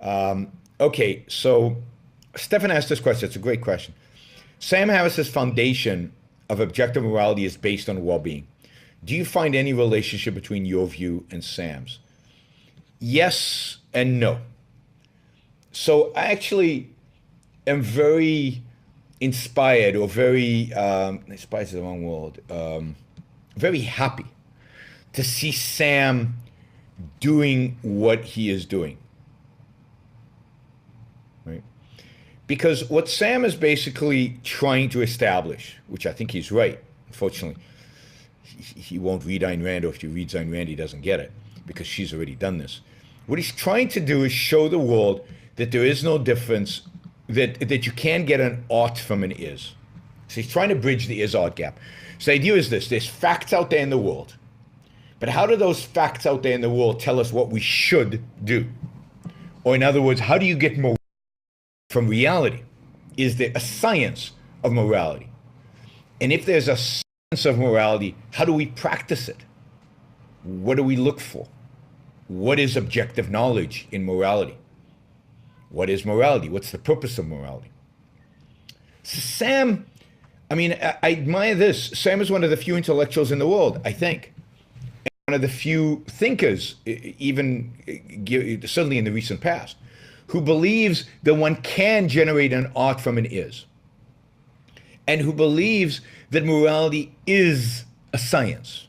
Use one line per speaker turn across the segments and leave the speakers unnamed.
Okay, so Stefan asked this question. It's a great question. Sam Harris's foundation of objective morality is based on well-being. Do you find any relationship between your view and Sam's? Yes and no. So I actually am very inspired, or very inspired is the wrong word. Very happy to see Sam doing what he is doing. Right? Because what Sam is basically trying to establish, which I think he's right, unfortunately, he won't read Ayn Rand, or if you read Ayn Rand, he doesn't get it because she's already done this. What he's trying to do is show the world that there is no difference, that you can get an ought from an is. So he's trying to bridge the is-ought gap. So the idea is this: there's facts out there in the world, but how do those facts out there in the world tell us what we should do? Or in other words, how do you get more from reality? Is there a science of morality? And if there's a science of morality, how do we practice it? What do we look for? What is objective knowledge in morality? What is morality? What's the purpose of morality? So Sam, I mean, I admire this. Sam is one of the few intellectuals in the world, I think. And one of the few thinkers, even certainly in the recent past, who believes that one can generate an ought from an is. And who believes that morality is a science.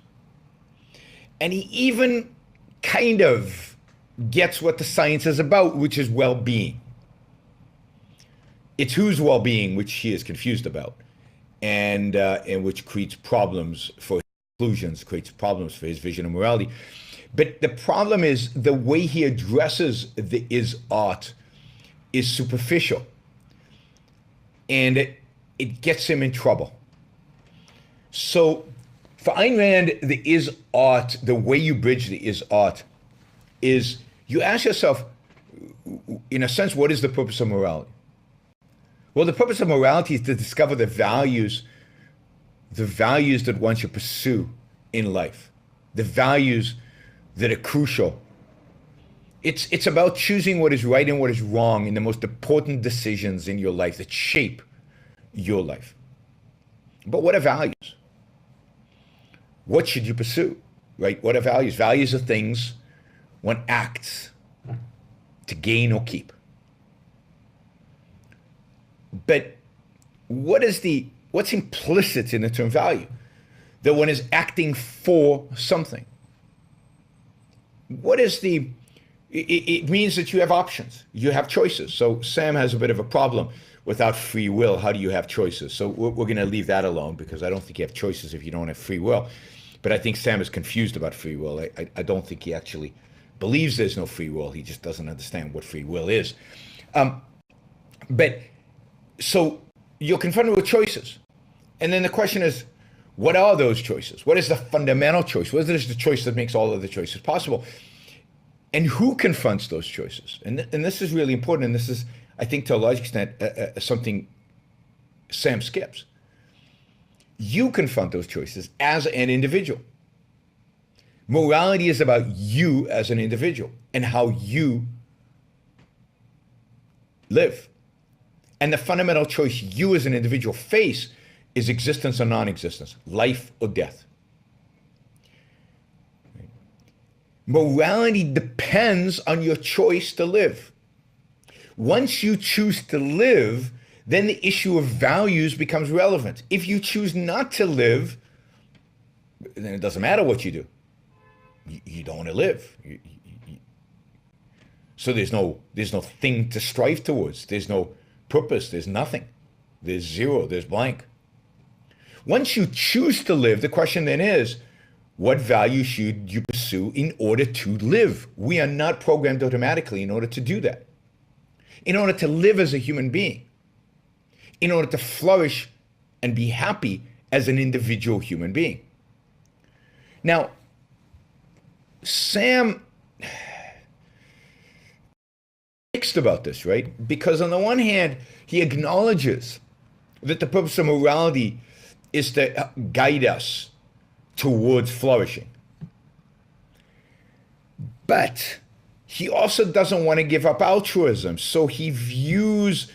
And he even kind of gets what the science is about, which is well-being. It's whose well-being which he is confused about, and which creates problems for his conclusions, creates problems for his vision of morality. But the problem is the way he addresses the is-ought is superficial, and it gets him in trouble. So for Ayn Rand, the is-ought, the way you bridge the is-ought, is you ask yourself, in a sense, what is the purpose of morality? Well, the purpose of morality is to discover the values that one should pursue in life, the values that are crucial. It's about choosing what is right and what is wrong in the most important decisions in your life that shape your life. But what are values? What should you pursue, right? What are values? Values are things one acts to gain or keep. But what's implicit in the term value? That one is acting for something. It means that you have options, you have choices. So Sam has a bit of a problem. Without free will, how do you have choices? So we're going to leave that alone, because I don't think you have choices if you don't have free will. But I think Sam is confused about free will. I don't think he actually believes there's no free will. He just doesn't understand what free will is. But so you're confronted with choices. And then the question is, what are those choices? What is the fundamental choice? What is the choice that makes all of the choices possible? And who confronts those choices? And this is really important. And this is, I think, to a large extent, something Sam skips. You confront those choices as an individual. Morality is about you as an individual and how you live. And the fundamental choice you as an individual face is existence or non-existence, life or death. Morality depends on your choice to live. Once you choose to live, then the issue of values becomes relevant. If you choose not to live, then it doesn't matter what you do. You don't want to live. So there's no thing to strive towards. There's no purpose. There's nothing. There's zero. There's blank. Once you choose to live, the question then is, what value should you pursue in order to live? We are not programmed automatically in order to do that. In order to live as a human being. In order to flourish and be happy as an individual human being. Now, Sam mixed about this, right? Because on the one hand, he acknowledges that the purpose of morality is to guide us towards flourishing. But he also doesn't want to give up altruism. So he views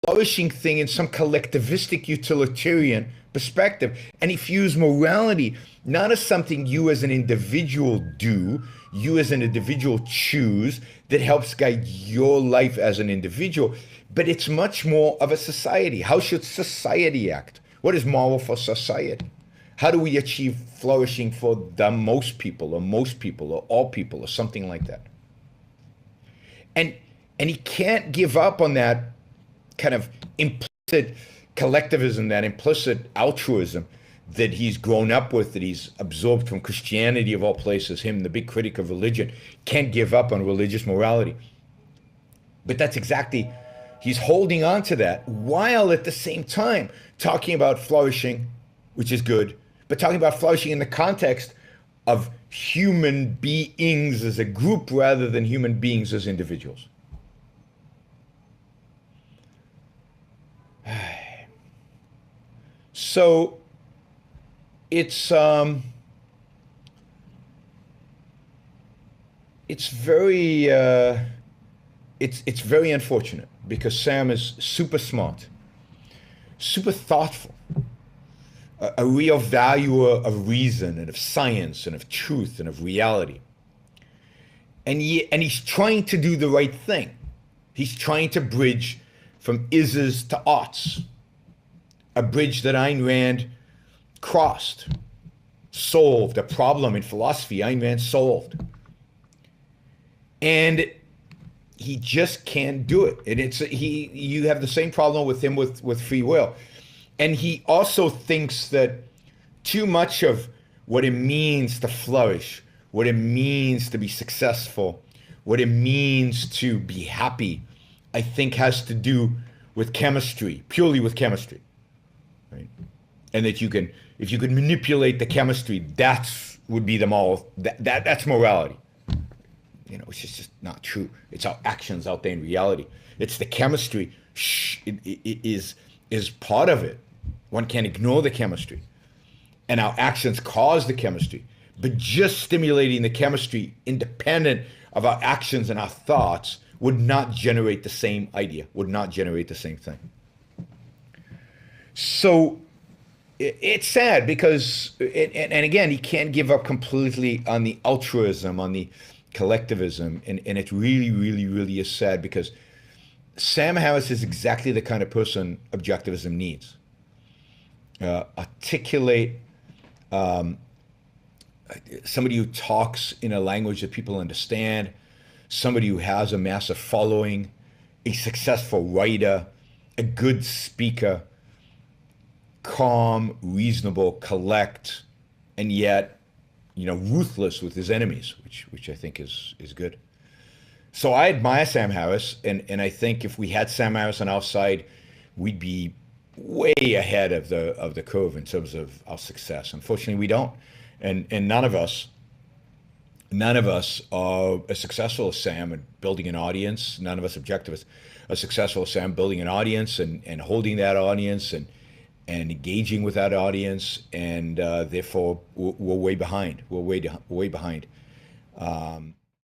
flourishing thing in some collectivistic utilitarian perspective. And he views morality not as something you as an individual do, you as an individual choose that helps guide your life as an individual, but it's much more of a society. How should society act? What is moral for society? How do we achieve flourishing for the most people or all people or something like that? And he can't give up on that kind of implicit collectivism, that implicit altruism that he's grown up with, that he's absorbed from Christianity of all places. Him, the big critic of religion, can't give up on religious morality. But that's exactly, he's holding on to that while at the same time talking about flourishing, which is good, but talking about flourishing in the context of human beings as a group rather than human beings as individuals. So it's very it's very unfortunate because Sam is super smart, super thoughtful, a real valuer of reason and of science and of truth and of reality. And he's trying to do the right thing. He's trying to bridge from is's to oughts, a bridge that Ayn Rand crossed, solved a problem in philosophy Ayn Rand solved. And he just can't do it. And you have the same problem with him with free will. And he also thinks that too much of what it means to flourish, what it means to be successful, what it means to be happy, I think has to do with chemistry, purely with chemistry, right? And that if you can manipulate the chemistry, that's would be the moral, that's morality. You know, it's just not true. It's our actions out there in reality. It's the chemistry it is part of it. One can't ignore the chemistry. And our actions cause the chemistry. But just stimulating the chemistry independent of our actions and our thoughts would not generate the same idea, would not generate the same thing. So it's sad because, and again, he can't give up completely on the altruism, on the collectivism, and it really, really, really is sad because Sam Harris is exactly the kind of person objectivism needs. Articulate, somebody who talks in a language that people understand, somebody who has a massive following, a successful writer, a good speaker, calm, reasonable, collect, and yet, you know, ruthless with his enemies, which I think is good. So I admire Sam Harris, and I think if we had Sam Harris on our side, we'd be way ahead of the curve in terms of our success. Unfortunately, we don't, and none of us are as successful as Sam at building an audience. None of us objectivists are successful as Sam building an audience and holding that audience and engaging with that audience, and therefore we're way behind. We're way behind.